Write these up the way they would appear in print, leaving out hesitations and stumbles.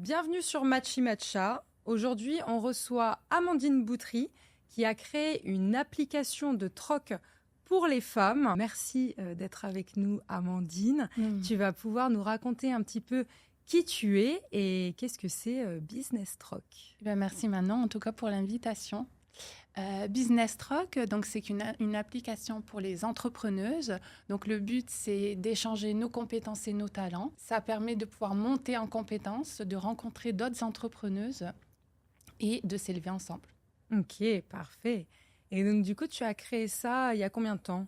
Bienvenue sur Matchy Matcha. Aujourd'hui, on reçoit Amandine Boutry qui a créé une application de troc pour les femmes. Merci d'être avec nous, Amandine. Tu vas pouvoir nous raconter un petit peu qui tu es et qu'est-ce que c'est Business Troc. Merci Manon, en tout cas pour l'invitation. Business Troc, donc c'est une application pour les entrepreneuses. Donc le but, c'est d'échanger nos compétences et nos talents. Ça permet de pouvoir monter en compétences, de rencontrer d'autres entrepreneuses et de s'élever ensemble. Ok, parfait. Et donc du coup, tu as créé ça il y a combien de temps ?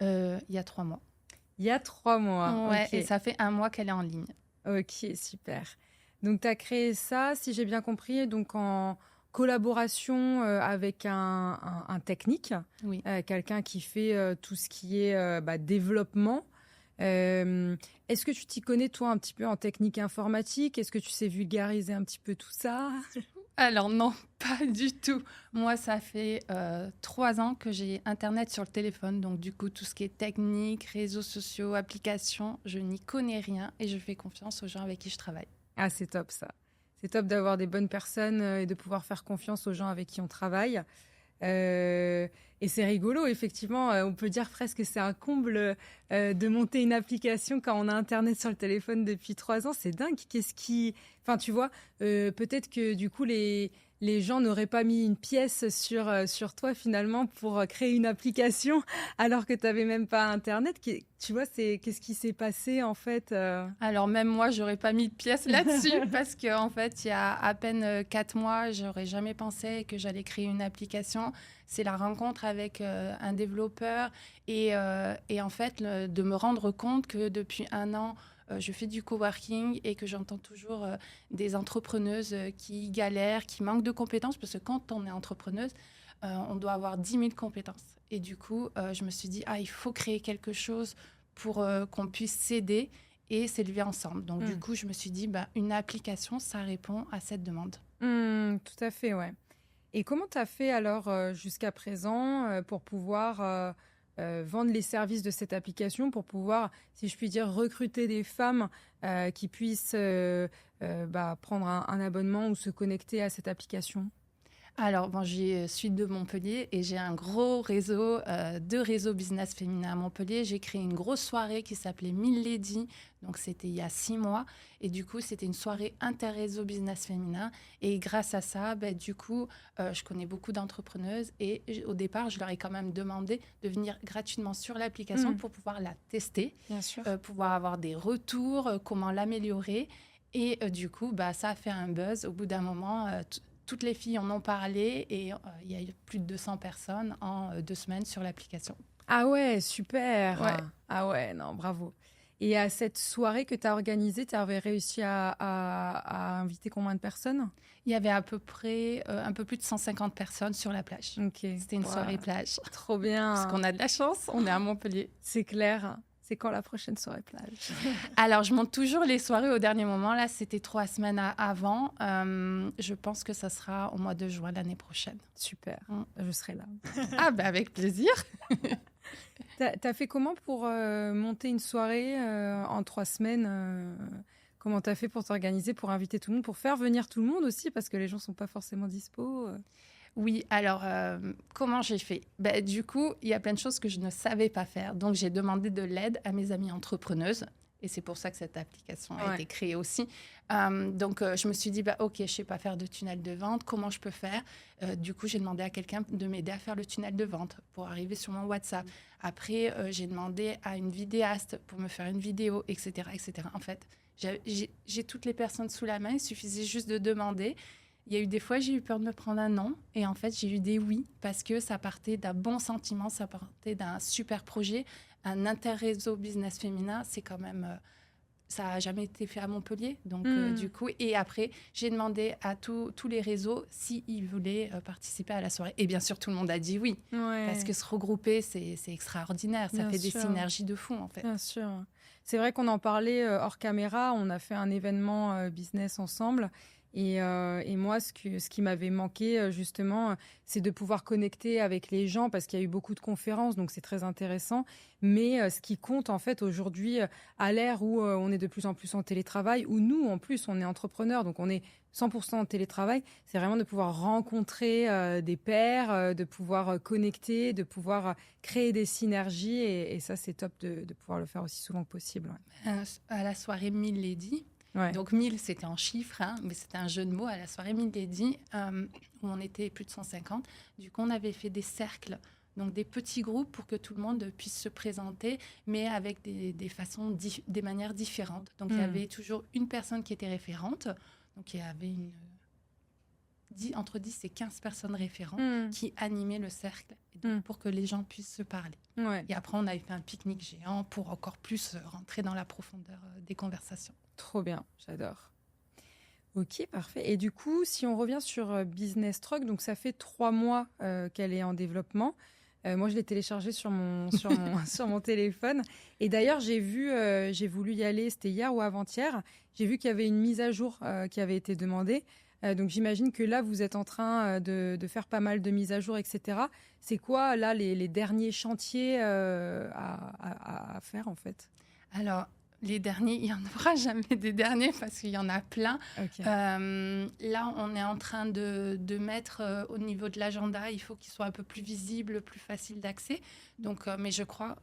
Il y a 3 mois. Il y a 3 mois. Ouais, okay. Et ça fait 1 mois qu'elle est en ligne. Ok, super. Donc tu as créé ça, si j'ai bien compris, donc en collaboration avec un technique, Oui. Quelqu'un qui fait tout ce qui est développement. Est-ce que tu t'y connais, toi, un petit peu en technique informatique ? Est-ce que tu sais vulgariser un petit peu tout ça ? Alors non, pas du tout. Moi, ça fait 3 ans que j'ai Internet sur le téléphone. Donc du coup, tout ce qui est technique, réseaux sociaux, applications, je n'y connais rien et je fais confiance aux gens avec qui je travaille. Ah, c'est top ça. C'est top d'avoir des bonnes personnes et de pouvoir faire confiance aux gens avec qui on travaille. Et c'est rigolo, effectivement, on peut dire presque que c'est un comble de monter une application quand on a Internet sur le téléphone depuis 3 ans. C'est dingue. Enfin, tu vois, peut-être que du coup, les gens n'auraient pas mis une pièce sur toi finalement pour créer une application alors que tu n'avais même pas Internet. Tu vois, qu'est-ce qui s'est passé en fait Alors même moi, j'aurais pas mis de pièce là-dessus parce qu'en fait, il y a à peine 4 mois, j'aurais jamais pensé que j'allais créer une application. C'est la rencontre avec un développeur et en fait, de me rendre compte que depuis 1 an, je fais du coworking et que j'entends toujours des entrepreneuses qui galèrent, qui manquent de compétences parce que quand on est entrepreneuse, on doit avoir 10 000 compétences. Et du coup, je me suis dit, il faut créer quelque chose pour qu'on puisse s'aider et s'élever ensemble. Donc, du coup, je me suis dit, une application, ça répond à cette demande. Tout à fait, ouais. Et comment tu as fait alors jusqu'à présent pour pouvoir vendre les services de cette application, pour pouvoir, si je puis dire, recruter des femmes qui puissent prendre un abonnement ou se connecter à cette application ? Alors, je suis de Montpellier et j'ai un gros réseau, 2 réseaux business féminin à Montpellier. J'ai créé une grosse soirée qui s'appelait 1000 Lady, donc c'était il y a 6 mois. Et du coup, c'était une soirée inter-réseau business féminin. Et grâce à ça, du coup, je connais beaucoup d'entrepreneuses. Et au départ, je leur ai quand même demandé de venir gratuitement sur l'application pour pouvoir la tester, Bien sûr. pouvoir avoir des retours, comment l'améliorer. Et du coup, ça a fait un buzz. Au bout d'un moment, toutes les filles en ont parlé et il y a eu plus de 200 personnes en 2 semaines sur l'application. Ah ouais, super. Ouais. Ah ouais, non, bravo. Et à cette soirée que tu as organisée, tu avais réussi à inviter combien de personnes ? Il y avait à peu près un peu plus de 150 personnes sur la plage. Okay. C'était une soirée plage. Trop bien. Parce qu'on a de la chance, on est à Montpellier. C'est clair. C'est quand la prochaine soirée plage ? Alors, je monte toujours les soirées au dernier moment. Là, c'était 3 semaines avant. Je pense que ça sera au mois de juin l'année prochaine. Super, je serai là. Avec plaisir. T'as fait comment pour monter une soirée en 3 semaines Comment t'as fait pour t'organiser, pour inviter tout le monde, pour faire venir tout le monde aussi, parce que les gens sont pas forcément dispo Oui, alors, comment j'ai fait ? Du coup, il y a plein de choses que je ne savais pas faire. Donc, j'ai demandé de l'aide à mes amies entrepreneuses. Et c'est pour ça que cette application a été créée aussi. Donc, je me suis dit, OK, je ne sais pas faire de tunnel de vente. Comment je peux faire ? Du coup, j'ai demandé à quelqu'un de m'aider à faire le tunnel de vente pour arriver sur mon WhatsApp. Après, j'ai demandé à une vidéaste pour me faire une vidéo, etc., etc. En fait, j'ai toutes les personnes sous la main. Il suffisait juste de demander. Il y a eu des fois, j'ai eu peur de me prendre un non. Et en fait, j'ai eu des oui parce que ça partait d'un bon sentiment, ça partait d'un super projet. Un inter-réseau business féminin, c'est quand même... ça n'a jamais été fait à Montpellier. Donc, du coup... Et après, j'ai demandé à tous les réseaux s'ils voulaient participer à la soirée. Et bien sûr, tout le monde a dit oui. Ouais. Parce que se regrouper, c'est extraordinaire. Ça fait des synergies de fou, en fait. Bien sûr. C'est vrai qu'on en parlait hors caméra. On a fait un événement business ensemble. Et moi, ce qui m'avait manqué, justement, c'est de pouvoir connecter avec les gens parce qu'il y a eu beaucoup de conférences, donc c'est très intéressant. Mais ce qui compte, en fait, aujourd'hui, à l'ère où on est de plus en plus en télétravail, où nous, en plus, on est entrepreneurs, donc on est 100% en télétravail, c'est vraiment de pouvoir rencontrer des pairs, de pouvoir connecter, de pouvoir créer des synergies. Et ça, c'est top de pouvoir le faire aussi souvent que possible. Ouais. À la soirée 1000 Lady, Ouais. donc 1000 c'était en chiffres, hein, mais c'était un jeu de mots. À la soirée 1000 Lady, où on était plus de 150, du coup on avait fait des cercles, donc des petits groupes pour que tout le monde puisse se présenter, mais avec des façons, des manières différentes. Donc il y avait toujours une personne qui était référente, donc il y avait entre 10 et 15 personnes référentes qui animaient le cercle pour que les gens puissent se parler. Ouais. Et après, on avait fait un pique-nique géant pour encore plus rentrer dans la profondeur des conversations. Trop bien, j'adore. Ok, parfait. Et du coup, si on revient sur Business Truck, donc ça fait 3 mois qu'elle est en développement. Moi, je l'ai téléchargée sur mon téléphone. Et d'ailleurs, j'ai voulu y aller, c'était hier ou avant-hier. J'ai vu qu'il y avait une mise à jour qui avait été demandée. Donc, j'imagine que là, vous êtes en train de faire pas mal de mises à jour, etc. C'est quoi, là, les derniers chantiers à faire, en fait? Alors, les derniers, il n'y en aura jamais des derniers parce qu'il y en a plein. Okay. Là, on est en train de mettre au niveau de l'agenda, il faut qu'il soit un peu plus visible, plus facile d'accès. Donc, mais je crois,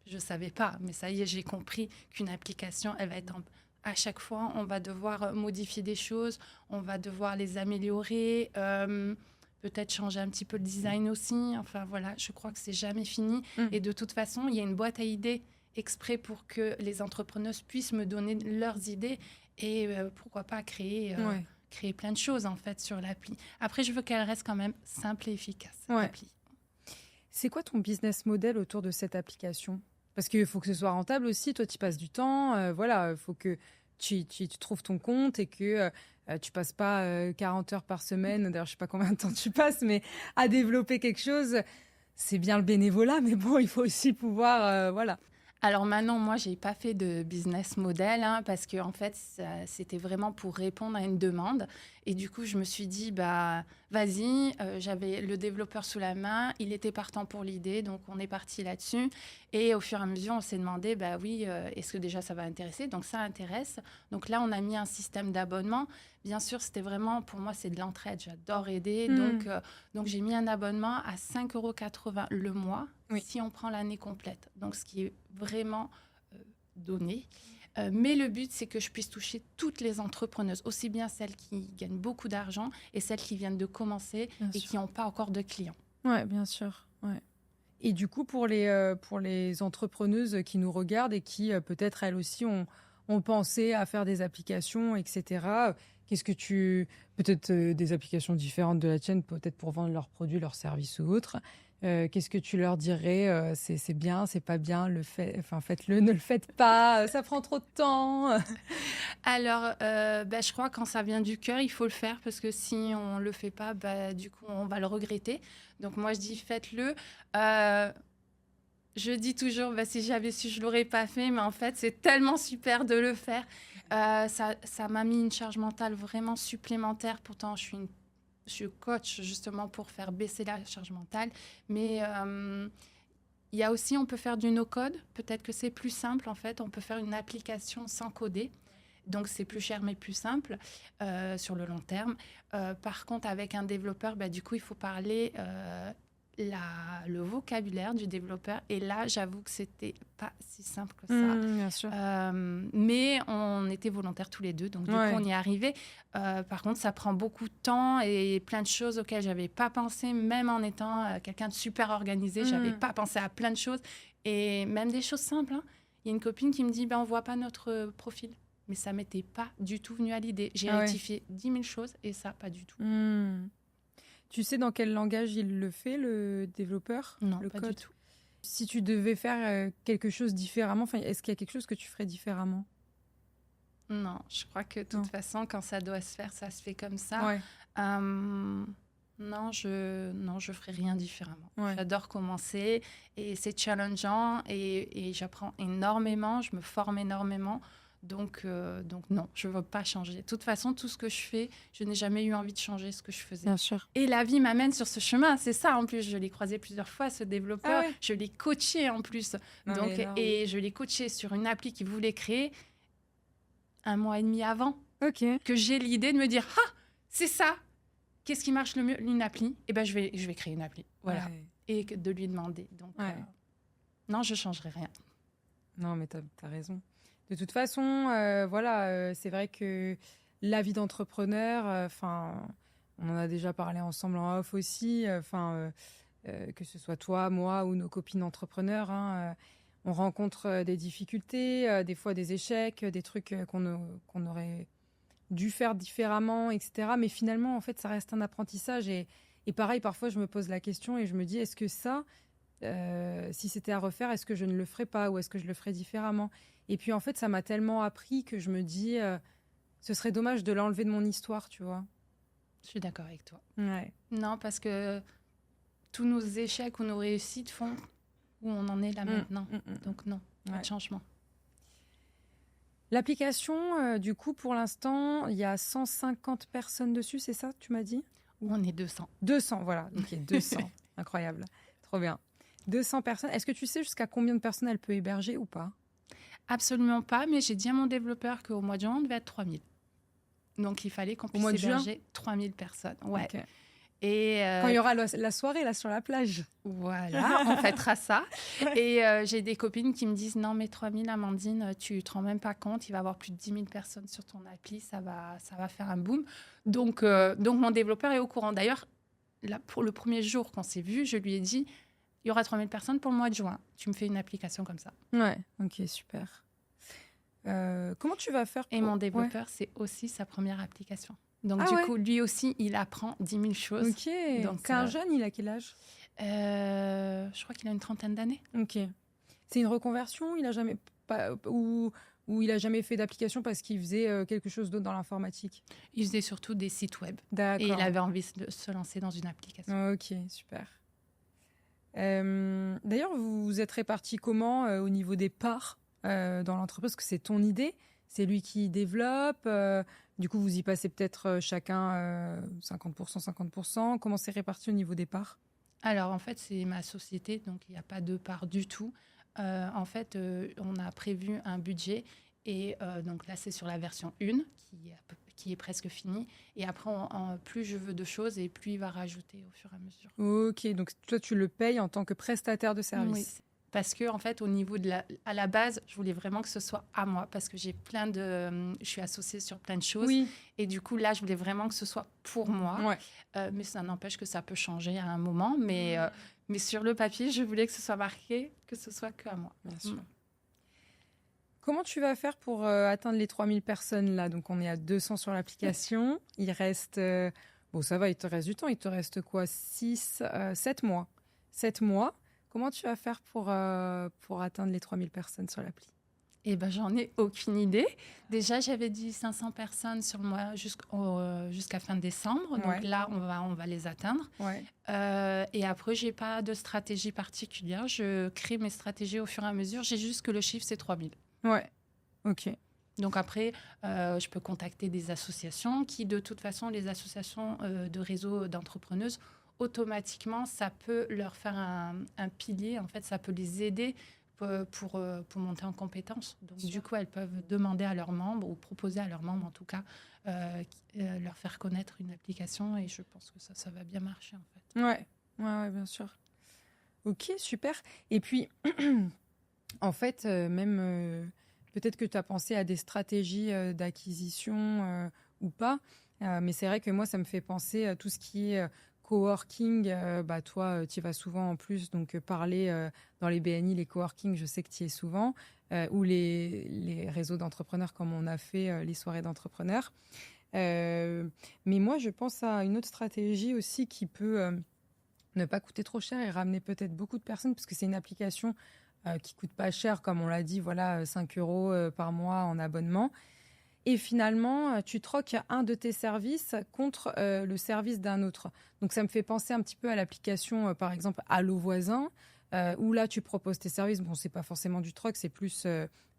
je ne savais pas, mais ça y est, j'ai compris qu'une application, elle va être à chaque fois, on va devoir modifier des choses, on va devoir les améliorer, peut-être changer un petit peu le design aussi. Enfin, voilà, je crois que c'est jamais fini. Et de toute façon, il y a une boîte à idées exprès pour que les entrepreneuses puissent me donner leurs idées et pourquoi pas créer plein de choses, en fait, sur l'appli. Après, je veux qu'elle reste quand même simple et efficace, l'appli. C'est quoi ton business model autour de cette application ? Parce qu'il faut que ce soit rentable aussi. Toi, tu passes du temps. Il faut que tu trouves ton compte et que tu passes pas 40 heures par semaine. D'ailleurs, je sais pas combien de temps tu passes, mais à développer quelque chose, c'est bien le bénévolat, mais bon, il faut aussi pouvoir, voilà. Alors maintenant, moi, j'ai pas fait de business model parce que en fait, c'était vraiment pour répondre à une demande. Et du coup, je me suis dit, vas-y, j'avais le développeur sous la main, il était partant pour l'idée, donc on est parti là-dessus. Et au fur et à mesure, on s'est demandé, oui, est-ce que déjà ça va intéresser ? Donc ça intéresse. Donc là, on a mis un système d'abonnement. Bien sûr, c'était vraiment, pour moi, c'est de l'entraide. J'adore aider. Donc j'ai mis un abonnement à 5,80 € le mois si on prend l'année complète. Donc ce qui est vraiment donné. Mais le but, c'est que je puisse toucher toutes les entrepreneuses, aussi bien celles qui gagnent beaucoup d'argent et celles qui viennent de commencer qui n'ont pas encore de clients. Oui, bien sûr. Ouais. Et du coup, pour les entrepreneuses qui nous regardent et qui, peut-être, elles aussi, ont pensé à faire des applications, etc., peut-être des applications différentes de la tienne, peut-être pour vendre leurs produits, leurs services ou autres. Qu'est-ce que tu leur dirais ? C'est bien, c'est pas bien, faites-le, ne le faites pas, ça prend trop de temps. Alors, je crois que quand ça vient du cœur, il faut le faire parce que si on le fait pas, du coup, on va le regretter. Donc moi, je dis faites-le. Je dis toujours, si j'avais su, je l'aurais pas fait, mais en fait, c'est tellement super de le faire. Ça m'a mis une charge mentale vraiment supplémentaire. Pourtant, je suis coach justement pour faire baisser la charge mentale. Mais il y a aussi, on peut faire du no-code. Peut-être que c'est plus simple, en fait. On peut faire une application sans coder. Donc, c'est plus cher, mais plus simple sur le long terme. Par contre, avec un développeur, du coup, il faut parler le vocabulaire du développeur. Et là, j'avoue que c'était pas si simple que ça. Bien sûr. Mais on était volontaires tous les deux, donc du coup, on y est arrivé. Par contre, ça prend beaucoup de temps et plein de choses auxquelles j'avais pas pensé, même en étant quelqu'un de super organisé. J'avais pas pensé à plein de choses et même des choses simples. Il y a une copine qui me dit, on voit pas notre profil. Mais ça m'était pas du tout venu à l'idée. J'ai rectifié 10 000 choses et ça, pas du tout. Tu sais dans quel langage il le fait, le développeur ? Non, le pas code ? du tout. Si tu devais faire quelque chose différemment, est-ce qu'il y a quelque chose que tu ferais différemment ? Non, je crois que de toute façon, quand ça doit se faire, ça se fait comme ça. Ouais. Non, je ferai rien différemment. Ouais. J'adore commencer et c'est challengeant et j'apprends énormément, je me forme énormément. Donc non, je ne veux pas changer. De toute façon, tout ce que je fais, je n'ai jamais eu envie de changer ce que je faisais. Bien sûr. Et la vie m'amène sur ce chemin. C'est ça, en plus. Je l'ai croisé plusieurs fois, ce développeur. Ah ouais. Je l'ai coaché, en plus. Et je l'ai coaché sur une appli qu'il voulait créer 1 mois et demi avant. Ok. Que j'ai l'idée de me dire, ah, c'est ça. Qu'est-ce qui marche le mieux? Une appli. Eh ben, je vais créer une appli. Voilà. Ouais. Et de lui demander. Donc, non, je ne changerai rien. Non, mais tu as raison. De toute façon, c'est vrai que la vie d'entrepreneur, on en a déjà parlé ensemble en off aussi, que ce soit toi, moi ou nos copines entrepreneurs, on rencontre des difficultés, des fois des échecs, des trucs qu'on aurait dû faire différemment, etc. Mais finalement, en fait, ça reste un apprentissage. Et pareil, parfois, je me pose la question et je me dis, est-ce que ça, si c'était à refaire, est-ce que je ne le ferais pas ou est-ce que je le ferais différemment? Et puis, en fait, ça m'a tellement appris que je me dis, ce serait dommage de l'enlever de mon histoire, tu vois. Je suis d'accord avec toi. Ouais. Non, parce que tous nos échecs ou nos réussites font où on en est là maintenant. Donc non, pas de changement. L'application, du coup, pour l'instant, il y a 150 personnes dessus, c'est ça, tu m'as dit? On est 200. 200, voilà. Ok, 200. Incroyable. Trop bien. 200 personnes. Est-ce que tu sais jusqu'à combien de personnes elle peut héberger ou pas? Absolument pas, mais j'ai dit à mon développeur qu'au mois de juin, on devait être 3000. Donc, il fallait qu'on puisse héberger 3000 personnes. Ouais. Okay. Et quand il y aura la soirée là sur la plage. Voilà, on fêtera ça. Et j'ai des copines qui me disent, non mais 3000, Amandine, tu te rends même pas compte, il va y avoir plus de 10 000 personnes sur ton appli, ça va faire un boom. Donc mon développeur est au courant. D'ailleurs, là, pour le premier jour qu'on s'est vu, je lui ai dit, il y aura 3000 personnes pour le mois de juin. Tu me fais une application comme ça. Ouais, ok, super. Comment tu vas faire Et mon développeur, c'est aussi sa première application. Donc, coup, lui aussi, il apprend 10 000 choses. Ok. Donc, c'est un jeune, il a quel âge? Je crois qu'il a une 30aine d'années. Ok. C'est une reconversion? Il a jamais ou il a jamais fait d'application parce qu'il faisait quelque chose d'autre dans l'informatique? Il faisait surtout des sites web. D'accord. Et il avait envie de se lancer dans une application. Ok, super. D'ailleurs, vous vous êtes répartis comment au niveau des parts dans l'entreprise? Parce que c'est ton idée, c'est lui qui développe. Du coup, vous y passez peut-être chacun 50%, 50%. Comment c'est réparti au niveau des parts? Alors, en fait, c'est ma société, donc il n'y a pas de part du tout. En fait, on a prévu un budget et donc là, c'est sur la version 1 qui est presque finie. Et après, plus je veux de choses et plus il va rajouter au fur et à mesure. Ok, donc toi, tu le payes en tant que prestataire de service. Oui. Parce que, en fait, au niveau à la base, je voulais vraiment que ce soit à moi. Parce que je suis associée sur plein de choses. Oui. Et du coup, là, je voulais vraiment que ce soit pour moi. Ouais. Mais ça n'empêche que ça peut changer à un moment. Mais sur le papier, je voulais que ce soit marqué, que ce soit que à moi. Bien sûr. Comment tu vas faire pour atteindre les 3000 personnes là? Donc, on est à 200 sur l'application. Il reste... bon, ça va, il te reste du temps. Il te reste quoi? 7 mois. 7 mois. Comment tu vas faire pour atteindre les 3000 personnes sur l'appli? Eh ben, j'en ai aucune idée. Déjà, j'avais dit 500 personnes sur le mois jusqu'à fin décembre. Donc là, on va les atteindre. Ouais. Et après, j'ai pas de stratégie particulière. Je crée mes stratégies au fur et à mesure. J'ai juste que le chiffre, c'est 3000. Ouais, ok. Donc après, je peux contacter des associations qui, de toute façon, les associations de réseau d'entrepreneuses, automatiquement, ça peut leur faire un pilier. En fait, ça peut les aider pour monter en compétences. Donc, du coup, elles peuvent demander à leurs membres ou proposer à leurs membres, en tout cas, leur faire connaître une application. Et je pense que ça va bien marcher, en fait. Ouais, bien sûr. Ok, super. Et puis, en fait, même peut-être que tu as pensé à des stratégies d'acquisition ou pas. Mais c'est vrai que moi, ça me fait penser à tout ce qui est... coworking, toi, tu y vas souvent en plus, donc parler dans les BNI, les coworking, je sais que tu y es souvent, ou les réseaux d'entrepreneurs comme on a fait les soirées d'entrepreneurs. Mais moi, je pense à une autre stratégie aussi qui peut ne pas coûter trop cher et ramener peut-être beaucoup de personnes, parce que c'est une application qui coûte pas cher, comme on l'a dit, voilà, 5 € par mois en abonnement. Et finalement, tu troques un de tes services contre le service d'un autre. Donc, ça me fait penser un petit peu à l'application, par exemple, Allo Voisin, où là, tu proposes tes services. Bon, c'est pas forcément du troc, c'est plus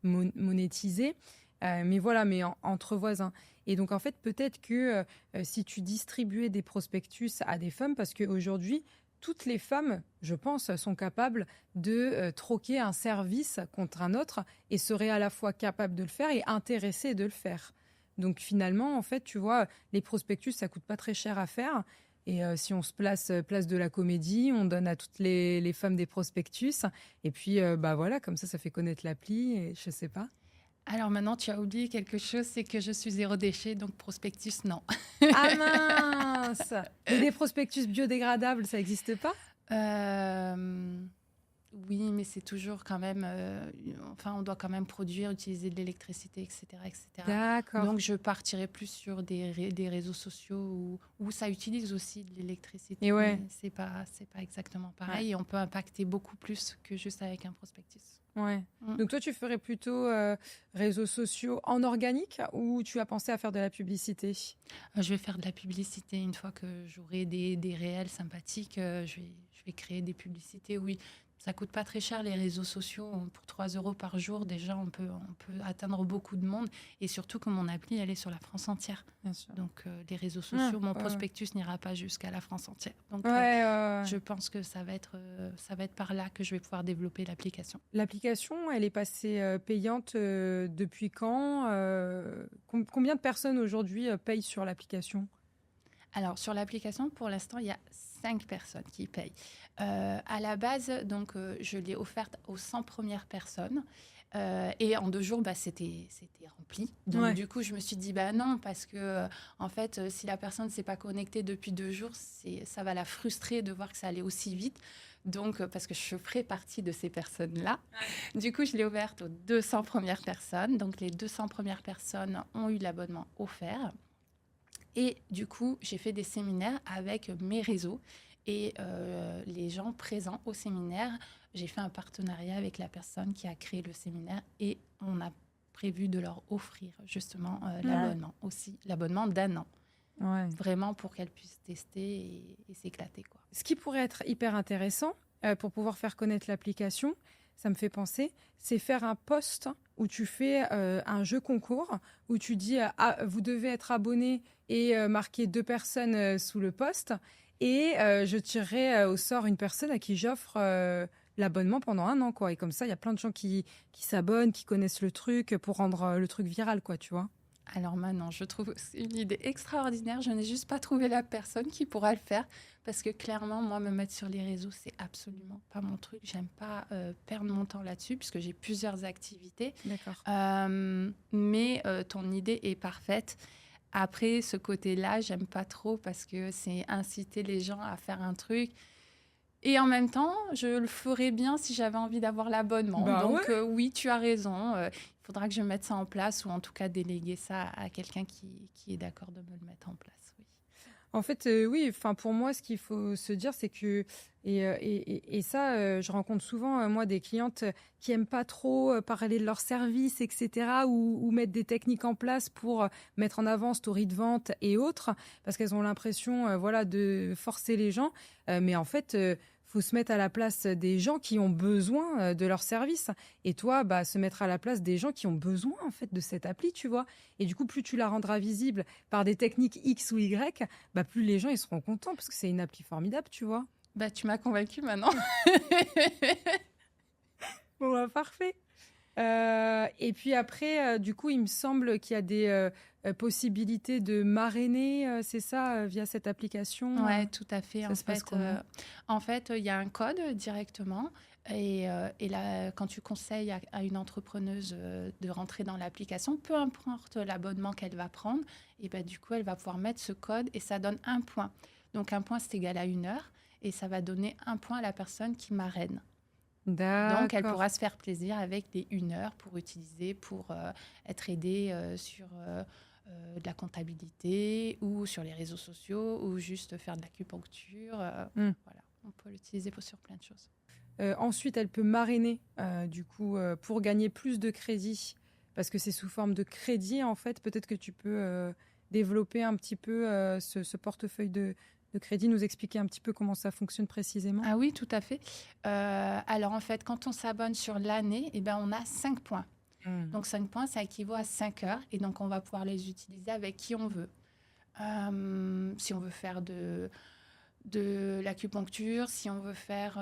monétisé. Mais voilà, mais entre voisins. Et donc, en fait, peut-être que si tu distribuais des prospectus à des femmes, parce qu'aujourd'hui, toutes les femmes, je pense, sont capables de troquer un service contre un autre et seraient à la fois capables de le faire et intéressées de le faire. Donc, finalement, en fait, tu vois, les prospectus, ça coûte pas très cher à faire. Et si on se place de la Comédie, on donne à toutes les femmes des prospectus. Et puis, bah voilà, comme ça fait connaître l'appli. Et je sais pas. Alors maintenant, tu as oublié quelque chose, c'est que je suis zéro déchet, donc prospectus, non. Ah mince! Et des prospectus biodégradables, ça n'existe pas? Oui, mais c'est toujours quand même... on doit quand même produire, utiliser de l'électricité, etc., etc. D'accord. Donc, je partirais plus sur des réseaux sociaux où ça utilise aussi de l'électricité. Et ouais. Mais c'est pas exactement pareil. Ouais. Et on peut impacter beaucoup plus que juste avec un prospectus. Ouais. Donc, toi, tu ferais plutôt réseaux sociaux en organique ou tu as pensé à faire de la publicité? Je vais faire de la publicité une fois que j'aurai des réels sympathiques. Je vais créer des publicités, oui. Ça coûte pas très cher, les réseaux sociaux. Pour 3 € par jour, déjà, on peut atteindre beaucoup de monde. Et surtout que mon appli, elle est sur la France entière. Bien sûr. Donc, les réseaux sociaux, mon prospectus n'ira pas jusqu'à la France entière. Donc, je pense que ça va être par là que je vais pouvoir développer l'application. L'application, elle est passée payante depuis quand? Combien de personnes aujourd'hui payent sur l'application? Alors, sur l'application, pour l'instant, il y a 5 personnes qui payent. À la base, donc, je l'ai offerte aux 100 premières personnes. Et en 2 jours, c'était rempli. Donc, du coup, je me suis dit, non, parce que, en fait, si la personne ne s'est pas connectée depuis 2 jours, ça va la frustrer de voir que ça allait aussi vite. Donc, parce que je ferai partie de ces personnes-là. Du coup, je l'ai ouverte aux 200 premières personnes. Donc, les 200 premières personnes ont eu l'abonnement offert. Et du coup, j'ai fait des séminaires avec mes réseaux et les gens présents au séminaire. J'ai fait un partenariat avec la personne qui a créé le séminaire et on a prévu de leur offrir justement l'abonnement aussi, l'abonnement d'1 an. Ouais. Vraiment pour qu'elles puissent tester et s'éclater, quoi. Ce qui pourrait être hyper intéressant pour pouvoir faire connaître l'application, ça me fait penser, c'est faire un post où tu fais un jeu concours, où tu dis vous devez être abonné et marquer 2 personnes sous le post. Et je tirerai au sort une personne à qui j'offre l'abonnement pendant 1 an, quoi. Et comme ça, il y a plein de gens qui s'abonnent, qui connaissent le truc pour rendre le truc viral, quoi, tu vois. Alors maintenant, je trouve c'est une idée extraordinaire. Je n'ai juste pas trouvé la personne qui pourra le faire. Parce que clairement, moi, me mettre sur les réseaux, c'est absolument pas mon truc. J'aime pas perdre mon temps là-dessus, puisque j'ai plusieurs activités. D'accord. Mais ton idée est parfaite. Après, ce côté-là, j'aime pas trop parce que c'est inciter les gens à faire un truc. Et en même temps, je le ferais bien si j'avais envie d'avoir l'abonnement. Donc oui, tu as raison. Il faudra que je mette ça en place ou en tout cas déléguer ça à quelqu'un qui est d'accord de me le mettre en place. Oui. En fait, oui. Enfin, pour moi, ce qu'il faut se dire, c'est que et ça, je rencontre souvent moi des clientes qui aiment pas trop parler de leur service, etc. ou mettre des techniques en place pour mettre en avant story de vente et autres, parce qu'elles ont l'impression, de forcer les gens. Mais en fait. Faut se mettre à la place des gens qui ont besoin de leur service. Et toi, se mettre à la place des gens qui ont besoin en fait de cette appli, tu vois. Et du coup, plus tu la rendras visible par des techniques X ou Y, plus les gens ils seront contents parce que c'est une appli formidable, tu vois. Tu m'as convaincue maintenant. Bon, parfait. Et puis après, du coup, il me semble qu'il y a des possibilités de marrainer, c'est ça, via cette application. Ouais, tout à fait. Ça se passe comment ? En fait, il y a un code directement. Et là, quand tu conseilles à une entrepreneuse de rentrer dans l'application, peu importe l'abonnement qu'elle va prendre, et du coup, elle va pouvoir mettre ce code et ça donne 1 point. Donc, 1 point, c'est égal à 1 heure. Et ça va donner 1 point à la personne qui marraine. D'accord. Donc, elle pourra se faire plaisir avec les 1 heure pour utiliser, pour être aidée sur de la comptabilité ou sur les réseaux sociaux ou juste faire de l'acupuncture. Voilà, on peut l'utiliser sur plein de choses. Ensuite, elle peut marrainer, du coup, pour gagner plus de crédit, parce que c'est sous forme de crédit, en fait. Peut-être que tu peux développer un petit peu ce portefeuille de crédit, nous expliquer un petit peu comment ça fonctionne précisément. Ah oui, tout à fait. Alors, en fait, quand on s'abonne sur l'année, on a 5 points. Donc 5 points, ça équivaut à 5 heures. Et donc, on va pouvoir les utiliser avec qui on veut. Si on veut faire de l'acupuncture, si on veut faire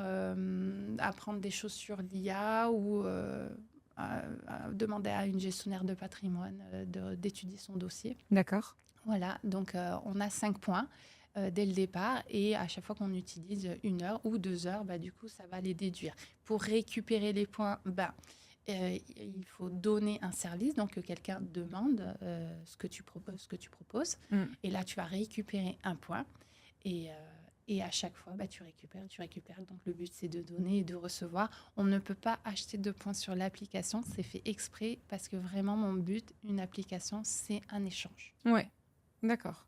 apprendre des choses sur l'IA ou demander à une gestionnaire de patrimoine d'étudier son dossier. D'accord. Voilà, donc on a 5 points dès le départ et à chaque fois qu'on utilise 1 heure ou 2 heures, ça va les déduire. Pour récupérer les points, il faut donner un service, donc que quelqu'un demande ce que tu proposes. Et là, tu vas récupérer un point. Et à chaque fois, tu récupères. Donc, le but, c'est de donner et de recevoir. On ne peut pas acheter de points sur l'application. C'est fait exprès parce que vraiment, mon but, une application, c'est un échange. Ouais, d'accord.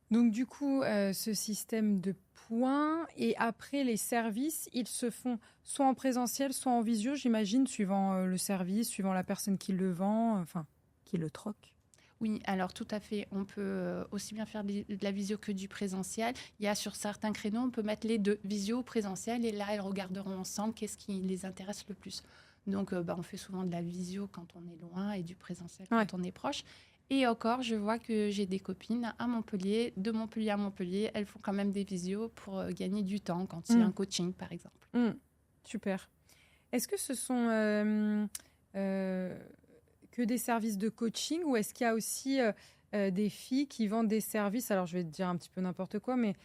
Donc, du coup, ce système de points et après, les services, ils se font soit en présentiel, soit en visio, j'imagine, suivant le service, suivant la personne qui le vend, qui le troque. Oui, alors tout à fait. On peut aussi bien faire de la visio que du présentiel. Il y a sur certains créneaux, on peut mettre les deux, visio, présentiel, et là, elles regarderont ensemble qu'est-ce qui les intéresse le plus. Donc, on fait souvent de la visio quand on est loin et du présentiel quand on est proche. Et encore, je vois que j'ai des copines à Montpellier, de Montpellier à Montpellier, elles font quand même des visios pour gagner du temps quand il y a un coaching, par exemple. Super. Est-ce que ce sont que des services de coaching ou est-ce qu'il y a aussi des filles qui vendent des services? Alors, je vais te dire un petit peu n'importe quoi, mais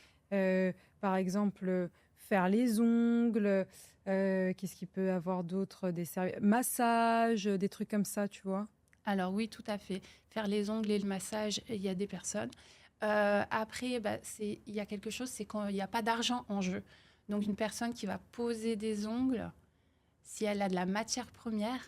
par exemple, faire les ongles, qu'est-ce qu'il peut y avoir d'autre? Des services, massage, des trucs comme ça, tu vois? Alors oui, tout à fait. Faire les ongles et le massage, il y a des personnes. Après, il y a quelque chose, c'est qu'il n'y a pas d'argent en jeu. Donc, une personne qui va poser des ongles, si elle a de la matière première,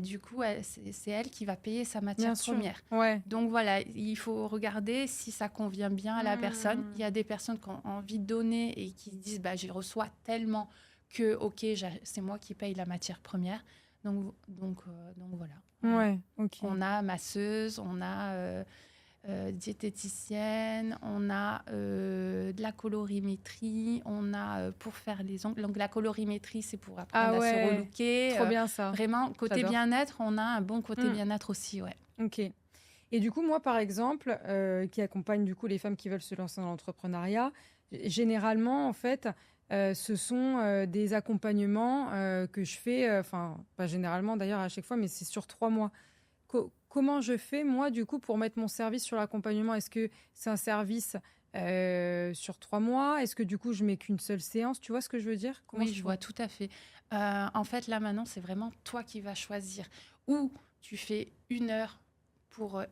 du coup, c'est elle qui va payer sa matière première. Ouais. Donc voilà, il faut regarder si ça convient bien à la personne. Il y a des personnes qui ont envie de donner et qui disent je reçois tellement que, ok, c'est moi qui paye la matière première. Donc voilà. Ouais, ok. On a masseuse, on a diététicienne, on a de la colorimétrie, on a pour faire les ongles. Donc la colorimétrie, c'est pour apprendre à se relooker. Trop bien ça. Vraiment, côté bien-être, on a un bon côté bien-être aussi, ouais. Ok. Et du coup, moi, par exemple, qui accompagne du coup les femmes qui veulent se lancer dans l'entrepreneuriat, généralement, en fait, ce sont des accompagnements que je fais, pas généralement d'ailleurs à chaque fois, mais c'est sur 3 mois. Comment je fais, moi, du coup, pour mettre mon service sur l'accompagnement? Est-ce que c'est un service sur 3 mois? Est-ce que, du coup, je mets qu'une seule séance? Tu vois ce que je veux dire? Oui, je vois tout à fait. En fait, là, maintenant, c'est vraiment toi qui vas choisir. Ou tu fais 1 heure pour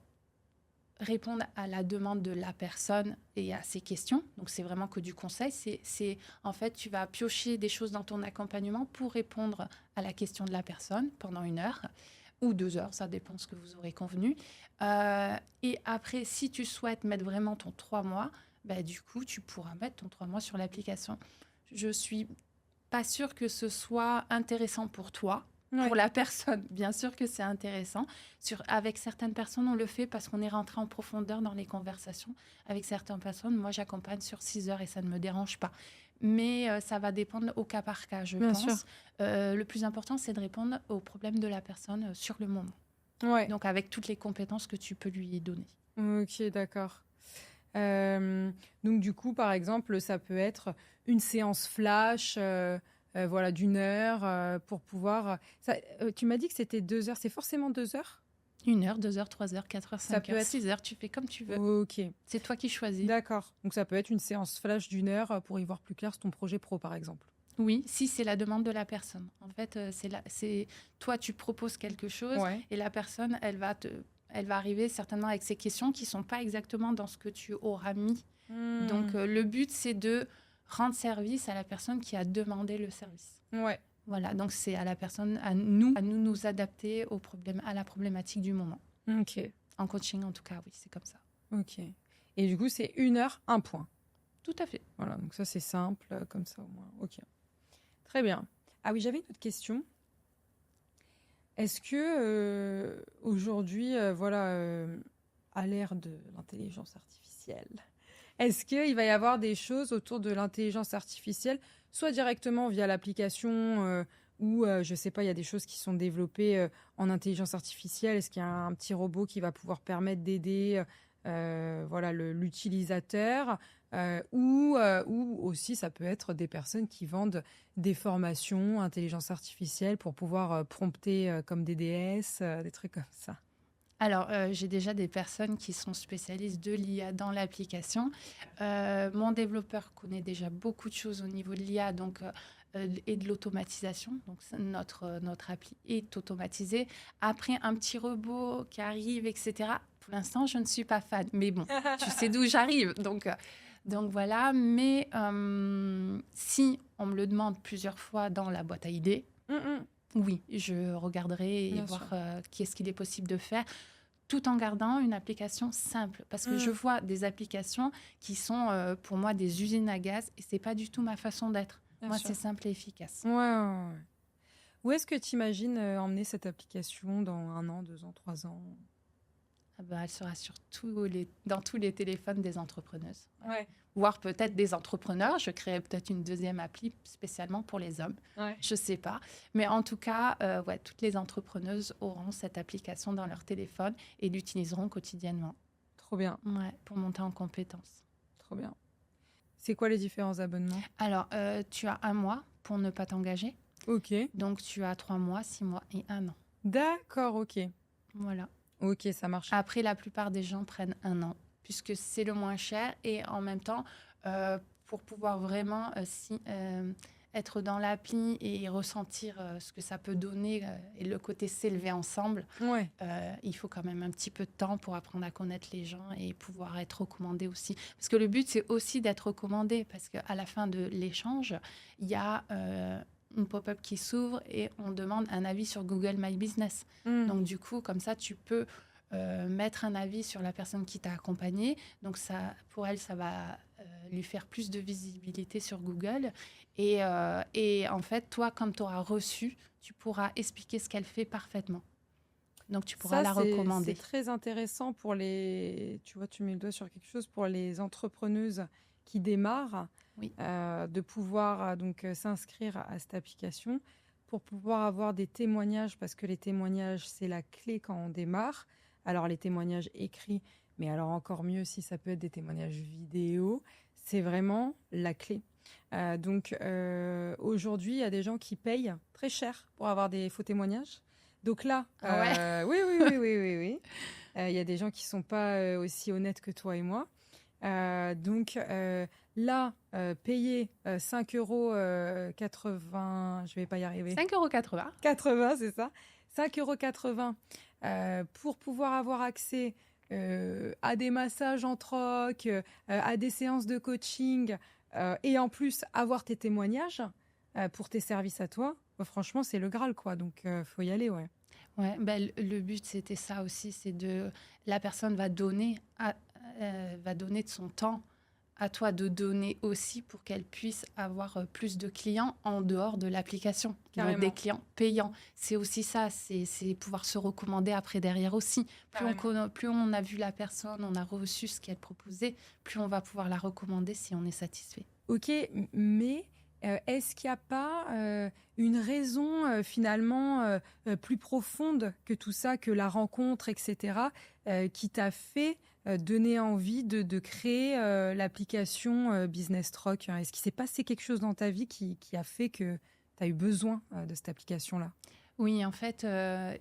répondre à la demande de la personne et à ses questions. Donc, c'est vraiment que du conseil. En fait, tu vas piocher des choses dans ton accompagnement pour répondre à la question de la personne pendant 1 heure. Ou 2 heures, ça dépend ce que vous aurez convenu. Et après, si tu souhaites mettre vraiment ton 3 mois, du coup, tu pourras mettre ton 3 mois sur l'application. Je ne suis pas sûre que ce soit intéressant pour toi, pour la personne. Bien sûr que c'est intéressant. Avec certaines personnes, on le fait parce qu'on est rentré en profondeur dans les conversations. Avec certaines personnes, moi, j'accompagne sur 6 heures et ça ne me dérange pas. Mais ça va dépendre au cas par cas, je pense. Le plus important, c'est de répondre aux problèmes de la personne sur le moment. Ouais. Donc, avec toutes les compétences que tu peux lui donner. Ok, d'accord. Donc, du coup, par exemple, ça peut être une séance flash d'1 heure pour pouvoir... tu m'as dit que c'était 2 heures. C'est forcément 2 heures? 1 heure, 2 heures, 3 heures, 4 heures, 5 heures, 6 heures, tu fais comme tu veux. Ok. C'est toi qui choisis. D'accord. Donc, ça peut être une séance flash d'1 heure pour y voir plus clair sur ton projet pro, par exemple. Oui, si c'est la demande de la personne. En fait, c'est toi, tu proposes quelque chose et la personne, elle va arriver certainement avec ses questions qui ne sont pas exactement dans ce que tu auras mis. Donc, le but, c'est de rendre service à la personne qui a demandé le service. Ouais. Voilà, donc c'est à la personne, à nous adapter à la problématique du moment. Ok. En coaching, en tout cas, oui, c'est comme ça. Ok. Et du coup, c'est 1 heure, 1 point. Tout à fait. Voilà, donc ça, c'est simple, comme ça au moins. Ok. Très bien. Ah oui, j'avais une autre question. Est-ce que aujourd'hui, à l'ère de l'intelligence artificielle, est-ce qu'il va y avoir des choses autour de l'intelligence artificielle, soit directement via l'application ou je sais pas, il y a des choses qui sont développées en intelligence artificielle. Est-ce qu'il y a un petit robot qui va pouvoir permettre d'aider voilà, l'utilisateur ou aussi ça peut être des personnes qui vendent des formations intelligence artificielle pour pouvoir prompter comme des DS, des trucs comme ça. Alors, j'ai déjà des personnes qui sont spécialistes de l'IA dans l'application. Mon développeur connaît déjà beaucoup de choses au niveau de l'IA et de l'automatisation. Donc, notre appli est automatisée. Après, un petit robot qui arrive, etc. Pour l'instant, je ne suis pas fan. Mais bon, tu sais d'où j'arrive. Donc voilà. Mais si on me le demande plusieurs fois dans la boîte à idées, oui, je regarderai et Bien voir sûr. qu'est-ce qu'il est possible de faire, tout en gardant une application simple. Parce que je vois des applications qui sont pour moi des usines à gaz et c'est pas du tout ma façon d'être. Bien Moi, sûr. c'est simple et efficace. Ouais. Où est-ce que tu imagines emmener cette application dans 1 an, 2 ans, 3 ans? Ah bah, elle sera dans tous les téléphones des entrepreneuses. Ouais. Voire peut-être des entrepreneurs. Je créerai peut-être une deuxième appli spécialement pour les hommes. Ouais. Je sais pas. Mais en tout cas, toutes les entrepreneuses auront cette application dans leur téléphone et l'utiliseront quotidiennement. Trop bien, Ouais, pour monter en compétences. trop bien. C'est quoi les différents abonnements? Alors, tu as 1 mois pour ne pas t'engager. Ok. Donc, tu as 3 mois, 6 mois et 1 an. D'accord, ok. Voilà. Ok, ça marche. Après, la plupart des gens prennent 1 an, puisque c'est le moins cher. Et en même temps, pour pouvoir vraiment être dans l'appli et ressentir ce que ça peut donner et le côté s'élever ensemble, Ouais. il faut quand même un petit peu de temps pour apprendre à connaître les gens et pouvoir être recommandé aussi. Parce que le but, c'est aussi d'être recommandé, parce qu'à la fin de l'échange, il y a une pop-up qui s'ouvre et on demande un avis sur Google My Business. Donc du coup, comme ça, tu peux mettre un avis sur la personne qui t'a accompagné. Donc ça, pour elle, ça va lui faire plus de visibilité sur Google. Et en fait, toi, comme tu auras reçu, tu pourras expliquer ce qu'elle fait parfaitement. Donc tu pourras la recommander. C'est très intéressant pour les... Tu vois, tu mets le doigt sur quelque chose pour les entrepreneuses qui démarrent, Oui. de pouvoir donc s'inscrire à cette application pour pouvoir avoir des témoignages, parce que les témoignages, c'est la clé quand on démarre. Alors, les témoignages écrits, mais alors encore mieux si ça peut être des témoignages vidéo, c'est vraiment la clé. Donc, aujourd'hui, il y a des gens qui payent très cher pour avoir des faux témoignages. Donc là, oui. Il y a des gens qui ne sont pas aussi honnêtes que toi et moi. Donc là, payer 5,80 €, je ne vais pas y arriver. 5,80 €. 80, c'est ça. 5,80 € pour pouvoir avoir accès à des massages en troc, à des séances de coaching et en plus avoir tes témoignages pour tes services à toi. Franchement, c'est le Graal, quoi. Donc, faut y aller, ouais. Ouais, le but, c'était ça aussi, c'est la personne va donner de son temps à toi de donner aussi pour qu'elle puisse avoir plus de clients en dehors de l'application. Donc des clients payants. C'est aussi ça, c'est pouvoir se recommander après derrière aussi. Plus on a vu la personne, on a reçu ce qu'elle proposait, plus on va pouvoir la recommander si on est satisfait. Ok, mais est-ce qu'il n'y a pas une raison finalement plus profonde que tout ça, que la rencontre, etc., qui t'a fait donner envie de créer l'application Business Troc? Est-ce qu'il s'est passé quelque chose dans ta vie qui a fait que tu as eu besoin de cette application-là? Oui, en fait,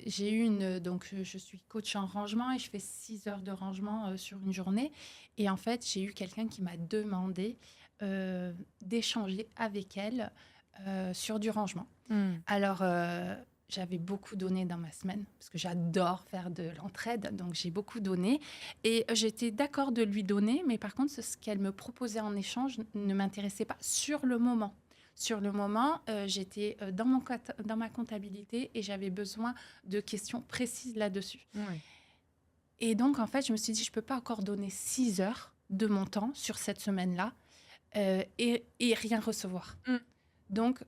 j'ai eu donc je suis coach en rangement et je fais 6 heures de rangement sur une journée. Et en fait, j'ai eu quelqu'un qui m'a demandé d'échanger avec elle sur du rangement. Alors, j'avais beaucoup donné dans ma semaine parce que j'adore faire de l'entraide, donc j'ai beaucoup donné. Et j'étais d'accord de lui donner, mais par contre, ce qu'elle me proposait en échange ne m'intéressait pas sur le moment. Sur le moment, j'étais dans ma comptabilité et j'avais besoin de questions précises là-dessus. Ouais. Et donc, en fait, je me suis dit, je ne peux pas encore donner 6 heures de mon temps sur cette semaine-là et rien recevoir. Donc,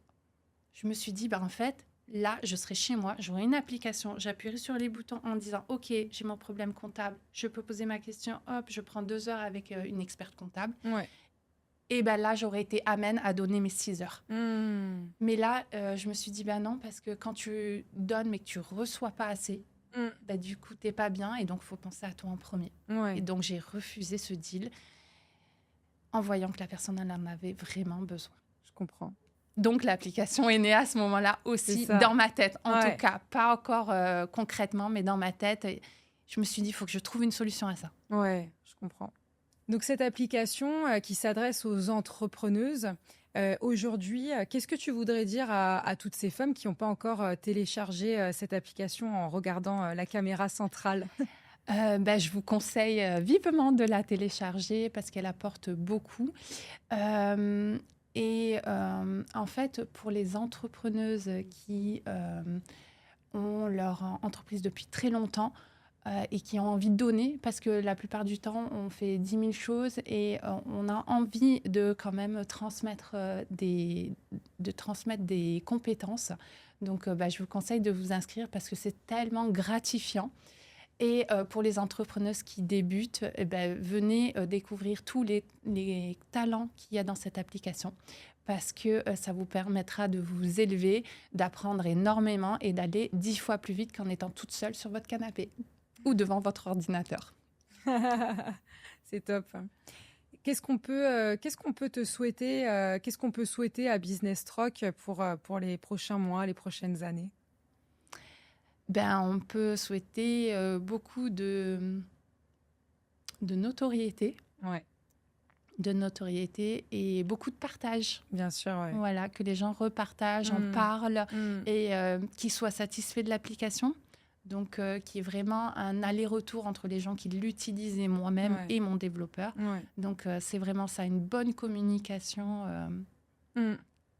je me suis dit, en fait, là, je serai chez moi, j'aurai une application, j'appuierai sur les boutons en disant, OK, j'ai mon problème comptable, je peux poser ma question, hop, je prends 2 heures avec une experte comptable. Ouais. Et ben là, j'aurais été amène à donner mes 6 heures. Mmh. Mais là, je me suis dit, ben non, parce que quand tu donnes mais que tu reçois pas assez, ben du coup, t'es pas bien et donc, il faut penser à toi en premier. Ouais. Et donc, j'ai refusé ce deal en voyant que la personne, elle en avait vraiment besoin. Je comprends. Donc, l'application est née à ce moment-là aussi, ça. dans ma tête. En Ouais. tout cas, pas encore concrètement, mais dans ma tête. Et je me suis dit, il faut que je trouve une solution à ça. Ouais, je comprends. Donc, cette application qui s'adresse aux entrepreneuses, aujourd'hui, qu'est-ce que tu voudrais dire à toutes ces femmes qui n'ont pas encore téléchargé cette application en regardant la caméra centrale? Ben, je vous conseille vivement de la télécharger parce qu'elle apporte beaucoup. En fait, pour les entrepreneuses qui ont leur entreprise depuis très longtemps et qui ont envie de donner, parce que la plupart du temps, on fait 10 000 choses et on a envie de quand même transmettre des compétences. Donc, je vous conseille de vous inscrire parce que c'est tellement gratifiant. Et pour les entrepreneuses qui débutent, venez découvrir tous les talents qu'il y a dans cette application parce que ça vous permettra de vous élever, d'apprendre énormément et d'aller 10 fois plus vite qu'en étant toute seule sur votre canapé ou devant votre ordinateur. C'est top. Qu'est-ce qu'on peut te souhaiter, qu'est-ce qu'on peut souhaiter à Business Troc pour les prochains mois, les prochaines années? On peut souhaiter beaucoup de notoriété. Ouais. De notoriété et beaucoup de partage. Bien sûr, ouais. Voilà, que les gens repartagent, en parlent et qu'ils soient satisfaits de l'application. Donc, qui est vraiment un aller-retour entre les gens qui l'utilisent et moi-même et mon développeur. Ouais. Donc, c'est vraiment ça, une bonne communication.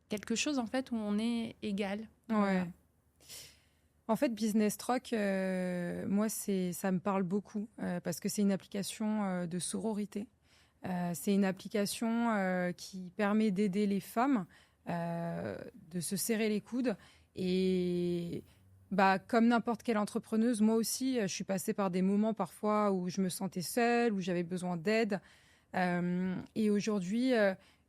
Quelque chose, en fait, où on est égal. Ouais. Voilà. En fait, Business Troc, moi, ça me parle beaucoup parce que c'est une application de sororité. C'est une application qui permet d'aider les femmes, de se serrer les coudes. Et comme n'importe quelle entrepreneuse, moi aussi, je suis passée par des moments parfois où je me sentais seule, où j'avais besoin d'aide. Et aujourd'hui,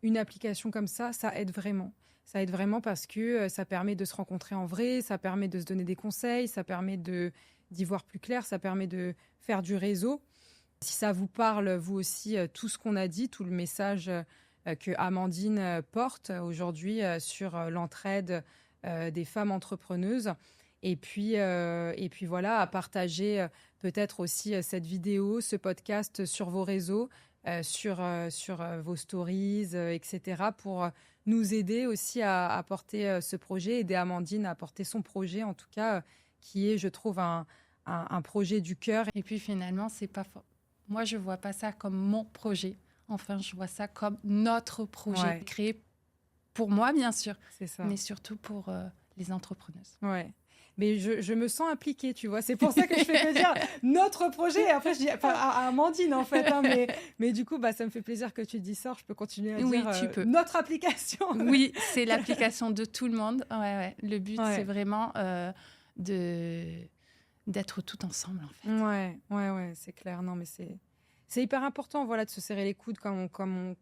une application comme ça aide vraiment. Ça aide vraiment parce que ça permet de se rencontrer en vrai, ça permet de se donner des conseils, ça permet d'y voir plus clair, ça permet de faire du réseau. Si ça vous parle, vous aussi, tout ce qu'on a dit, tout le message que Amandine porte aujourd'hui sur l'entraide des femmes entrepreneuses. Et puis voilà, à partager peut-être aussi cette vidéo, ce podcast sur vos réseaux, sur vos stories, etc. pour nous aider aussi à porter ce projet, aider Amandine à porter son projet, en tout cas, qui est, je trouve, un projet du cœur. Et puis finalement, c'est pas moi, je vois pas ça comme mon projet. Enfin, je vois ça comme notre projet créé pour moi, bien sûr, c'est ça. Mais surtout pour les entrepreneuses. Ouais. Mais je me sens impliquée, tu vois. C'est pour ça que je fais que dire notre projet. Et après, je dis à Amandine, en fait. Hein, mais du coup, ça me fait plaisir que tu dis ça. Je peux continuer à dire tu peux. Notre application. Oui, c'est l'application de tout le monde. Ouais. Le but, c'est vraiment d'être tout ensemble, en fait. Ouais, c'est clair. Non, mais c'est hyper important, voilà, de se serrer les coudes quand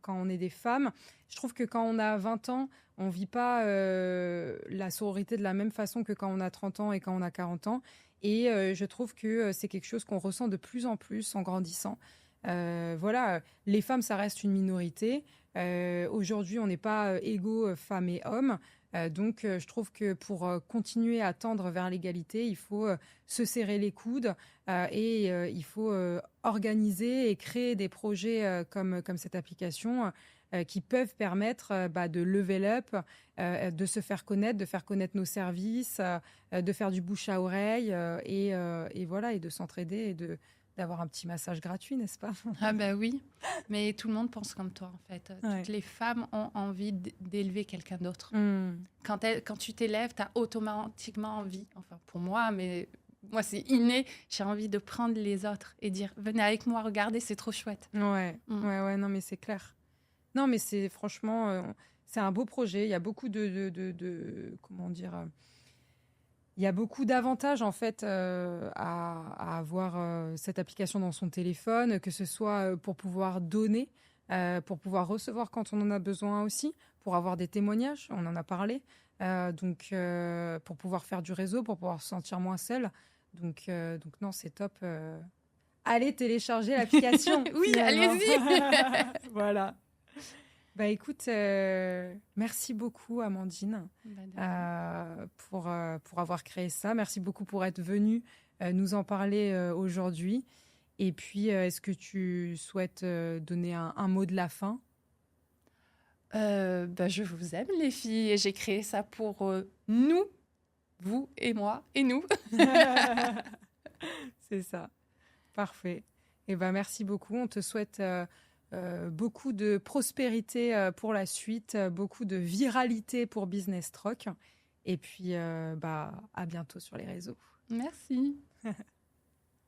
on est des femmes. Je trouve que quand on a 20 ans, on ne vit pas la sororité de la même façon que quand on a 30 ans et quand on a 40 ans. Et je trouve que c'est quelque chose qu'on ressent de plus en plus en grandissant. Voilà, les femmes, ça reste une minorité. Aujourd'hui, on n'est pas égaux femmes et hommes. Donc, je trouve que pour continuer à tendre vers l'égalité, il faut se serrer les coudes et il faut organiser et créer des projets comme cette application qui peuvent permettre de level up, de se faire connaître, de faire connaître nos services, de faire du bouche à oreille et voilà, et de s'entraider et d'avoir un petit massage gratuit, n'est-ce pas? Ah oui, mais tout le monde pense comme toi, en fait. Toutes les femmes ont envie d'élever quelqu'un d'autre. Quand tu t'élèves, tu as automatiquement envie, enfin pour moi, mais moi c'est inné, j'ai envie de prendre les autres et dire, venez avec moi, regardez, c'est trop chouette. Ouais, non mais c'est clair. Non mais c'est franchement, c'est un beau projet, il y a beaucoup comment dire... Il y a beaucoup d'avantages en fait à avoir cette application dans son téléphone, que ce soit pour pouvoir donner pour pouvoir recevoir quand on en a besoin aussi, pour avoir des témoignages, on en a parlé, donc pour pouvoir faire du réseau, pour pouvoir se sentir moins seul. Donc non, c'est top. Allez télécharger l'application. Oui, allez-y. Voilà. Bah écoute, merci beaucoup Amandine pour avoir créé ça. Merci beaucoup pour être venue nous en parler aujourd'hui. Et puis, est-ce que tu souhaites donner un mot de la fin? Je vous aime les filles et j'ai créé ça pour nous, vous et moi et nous. C'est ça. Parfait. Et ben merci beaucoup. On te souhaite beaucoup de prospérité pour la suite, beaucoup de viralité pour Business Troc. Et puis, à bientôt sur les réseaux. Merci.